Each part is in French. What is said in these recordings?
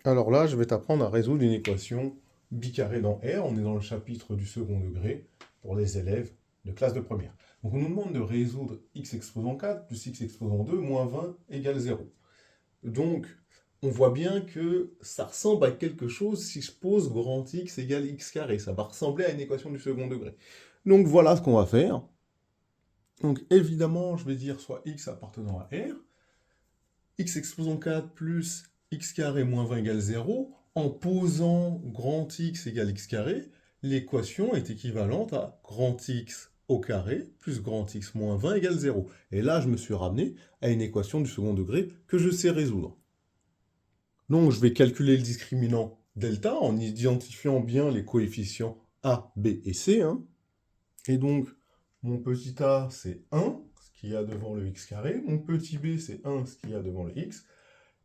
Alors là, je vais t'apprendre à résoudre une équation bicarrée dans R. On est dans le chapitre du second degré pour les élèves de classe de première. Donc on nous demande de résoudre x exposant 4 plus x exposant 2 moins 20 égale 0. Donc on voit bien que ça ressemble à quelque chose si je pose grand X égale x carré. Ça va ressembler à une équation du second degré. Donc voilà ce qu'on va faire. Donc évidemment, je vais dire soit x appartenant à R, x exposant 4 plus x carré moins 20 égale 0, en posant grand X égale x carré, l'équation est équivalente à grand X au carré plus grand X moins 20 égale 0. Et là, je me suis ramené à une équation du second degré que je sais résoudre. Donc, je vais calculer le discriminant delta en identifiant bien les coefficients A, B et C. Et donc, mon petit a, c'est 1, ce qu'il y a devant le x carré. Mon petit b, c'est 1, ce qu'il y a devant le x.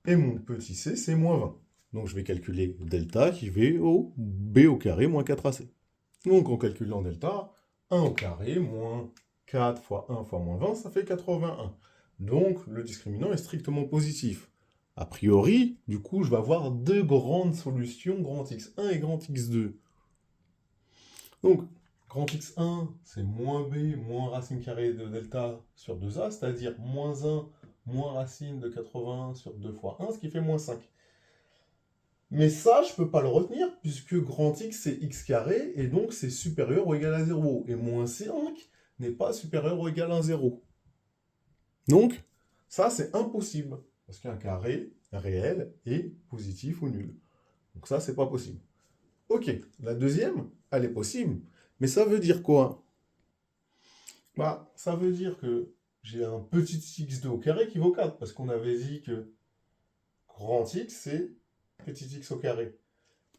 Et mon petit c, c'est moins 20. Donc je vais calculer delta qui fait au b au carré moins 4ac. Donc en calculant delta, 1 au carré moins 4 fois 1 fois moins 20, ça fait 81. Donc le discriminant est strictement positif. A priori, du coup, je vais avoir deux grandes solutions, grand x1 et grand x2. Donc, grand x1, c'est moins b, moins racine carrée de delta sur 2a, c'est-à-dire moins 1, moins racine de 81 sur 2 fois 1, ce qui fait moins 5. Mais ça, je ne peux pas le retenir, puisque grand x, c'est x carré, et donc c'est supérieur ou égal à 0. Et moins 5 n'est pas supérieur ou égal à 0. Donc, ça, c'est impossible, parce qu'un carré réel est positif ou nul. Donc ça, c'est pas possible. Ok, la deuxième, elle est possible, mais ça veut dire quoi? Bah, ça veut dire que j'ai un petit x2 au carré qui vaut 4, parce qu'on avait dit que grand x, c'est petit x au carré.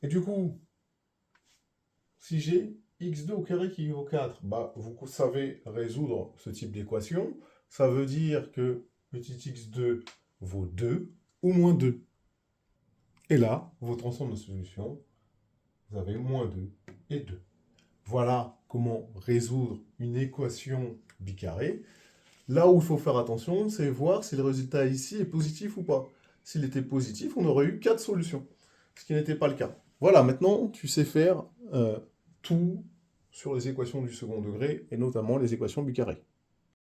Et du coup, si j'ai x2 au carré qui vaut 4, bah, vous savez résoudre ce type d'équation. Ça veut dire que petit x2 vaut 2 ou moins 2. Et là, votre ensemble de solutions, vous avez moins 2 et 2. Voilà comment résoudre une équation bicarrée. Là où il faut faire attention, c'est voir si le résultat ici est positif ou pas. S'il était positif, on aurait eu 4 solutions, ce qui n'était pas le cas. Voilà, maintenant, tu sais faire tout sur les équations du second degré, et notamment les équations bicarrées.